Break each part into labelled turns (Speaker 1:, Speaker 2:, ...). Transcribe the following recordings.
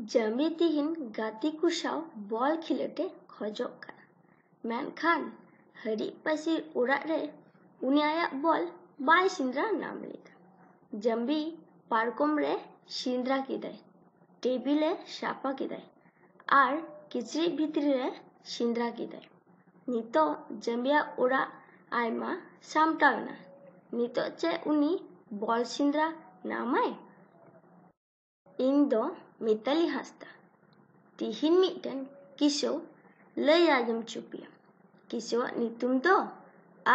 Speaker 1: ᱡᱟᱢᱵᱤ ᱛᱤᱦᱤᱧ ᱜᱟᱛᱮ ᱠᱚ ᱥᱟᱶ ᱵᱚᱞ ᱠᱷᱮᱞᱳᱰᱮ ᱠᱷᱚᱡᱚᱜ ᱠᱟᱱᱟ, ᱢᱮᱱᱠᱷᱟᱱ ᱦᱟᱹᱨᱤᱡ ᱯᱟᱹᱥᱤᱨ ᱚᱲᱟᱜ ᱨᱮ ᱩᱱᱤ ᱟᱭᱟᱜ ᱵᱚᱞ ᱵᱟᱭ ᱥᱮᱸᱫᱽᱨᱟ ᱧᱟᱢ ᱞᱮᱫᱟ। ᱡᱟᱢᱵᱤ ᱯᱟᱨᱠᱚᱢ ᱨᱮ ᱥᱮᱸᱫᱽᱨᱟ ᱠᱮᱫᱟᱭ, ᱴᱮᱵᱤᱞᱮ ᱥᱟᱯᱷᱟ ᱠᱮᱫᱟᱭ ᱟᱨ ᱠᱤᱪᱨᱤᱡ ᱵᱷᱤᱛᱨᱤ ᱨᱮ ᱥᱮᱸᱫᱽᱨᱟ ᱠᱮᱫᱟᱭ। ᱱᱤᱛᱚᱜ ᱡᱟᱢᱵᱤᱭᱟᱜ ᱚᱲᱟᱜ ᱟᱭᱢᱟ ᱥᱟᱢᱴᱟᱣ ᱮᱱᱟ। ᱱᱤᱛᱚᱜ ᱪᱮᱫ ᱩᱱᱤ ᱵᱚᱞ ᱥᱮᱸᱫᱽᱨᱟ ᱧᱟᱢᱟᱭ? ᱤᱧ ᱫᱚ ᱢᱤᱛᱟᱞᱤ ᱦᱟᱸᱥᱫᱟ। ᱛᱤᱦᱤᱧ ᱢᱤᱫᱴᱮᱱ ᱠᱤᱥᱟᱹ ᱞᱟᱹᱭ ᱟᱸᱡᱚᱢ ᱦᱚᱪᱚ ᱯᱮᱭᱟ। ᱠᱤᱥᱟᱹᱣᱟᱜ ᱧᱩᱛᱩᱢ ᱫᱚ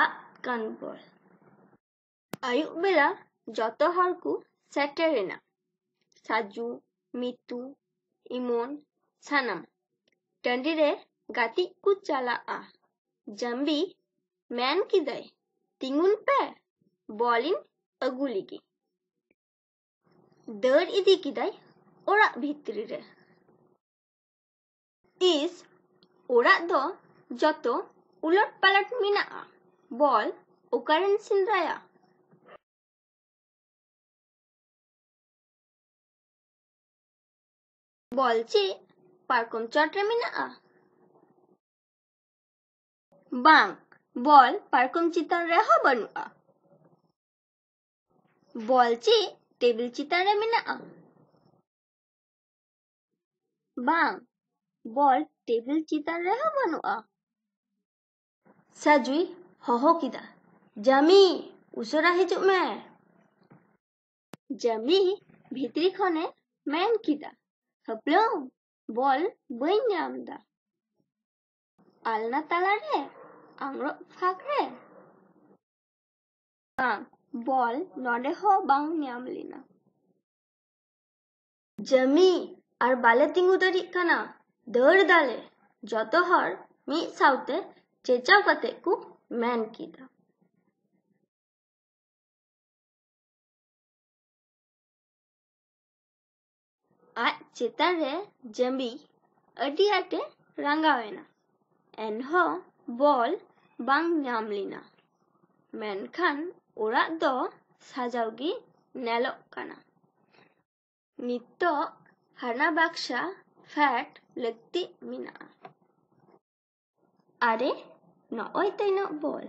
Speaker 1: ᱟᱜ ᱠᱟᱱ ᱵᱚᱞ। ᱟᱹᱭᱩᱵ ᱵᱮᱲᱟ ᱡᱚᱛᱚ ᱦᱚᱲ ᱠᱚ ᱥᱮᱴᱮᱨ ᱮᱱᱟ। ᱥᱟᱡᱩ, ᱢᱤᱛᱩ, ᱤᱢᱚᱱ ᱥᱟᱱᱟᱢ ᱴᱟᱺᱰᱤ ᱨᱮ ᱜᱟᱛᱮᱜ ᱠᱚ ᱪᱟᱞᱟᱜᱼᱟ। ᱡᱟᱢᱵᱤ ᱢᱮᱱ ᱠᱮᱫᱟᱭ, ᱛᱤᱸᱜᱩᱱ ᱯᱮ, ᱵᱚᱞᱤᱧ ᱟᱹᱜᱩ ᱞᱮᱜᱮ। ᱫᱟᱹᱲ ᱤᱫᱤ ᱠᱮᱫᱟᱭ ᱚᱲᱟᱜ ᱵᱷᱤᱛᱨᱤ ᱨᱮ। ᱤᱥ, ᱚᱲᱟᱜ ᱫᱚ ᱡᱚᱛᱚ ᱩᱞᱟᱹᱴ ᱯᱟᱞᱟᱴ ᱢᱮᱱᱟᱜᱼᱟ, ᱵᱚᱞ ᱚᱠᱟᱨᱮᱧ ᱥᱮᱸᱫᱽᱨᱟᱭᱟ? বল চেয়ে পারকম চটরে মেনা'a? বাং, বল পারকম চিতান রেহা বানু'a? বল চেয়ে টেবিল চিতান রে মেনা'a? বাং, বল টেবিল চিতান রেহা বানু'a? সাজুই হহ কিদা, জামি উসরা হিজুগ মে। জামি ভিতরি খনে মেন কিদা, হাপলং বল বাᱹᱧ ᱧᱟᱢ ᱫᱟ। ᱟᱞᱱᱟ ᱛᱟᱞᱟᱨᱮ ᱟᱝᱨᱚᱵ ᱯᱷᱟᱸᱠ ᱨᱮ? ᱵᱟᱝ, ᱵᱚᱞ ᱱᱚᱰᱮ ᱦᱚᱸ ᱵᱟᱝ ᱧᱟᱢ ᱞᱮᱱᱟ। ᱡᱟᱢᱤ ᱟᱨ ᱵᱟᱞᱮ ᱛᱤᱸᱜᱩ ᱫᱟᱲᱮᱜ ᱠᱟᱱᱟ, ᱫᱟᱹᱲ ᱫᱟᱞᱮ, ᱡᱚᱛᱚ ᱦᱚᱲ ᱢᱤᱫ ᱥᱟᱶᱛᱮ ᱪᱮᱸᱪᱟᱣ ᱠᱟᱛᱮ ᱠᱚ ᱢᱮᱱ ᱠᱮᱫᱟ। ᱟᱡ ᱪᱮᱛᱟᱱ ᱨᱮ ᱡᱟᱢᱵᱤ ᱟᱹᱰᱤ ᱟᱸᱴᱮ ᱨᱟᱸᱜᱟᱣ ᱮᱱᱟ। ᱮᱱᱦᱚᱸ ᱵᱚᱞ ᱵᱟᱝ ᱧᱟᱢ ᱞᱮᱱᱟ। ᱢᱮᱱᱠᱷᱟᱱ ᱚᱲᱟᱜ ᱫᱚ ᱥᱟᱡᱟᱣ ᱜᱮ ᱧᱮᱞᱚᱜ ᱠᱟᱱᱟ। ᱱᱤᱛᱚᱜ ᱦᱟᱱᱟ ᱵᱟᱠᱥᱟ ᱯᱷᱮᱰ ᱞᱟᱹᱠᱛᱤ ᱢᱮᱱᱟᱜᱼᱟ। ᱟᱨᱮ, ᱱᱚᱜᱼᱚᱭ ᱛᱤᱱᱟᱹᱜ ᱵᱚᱞ।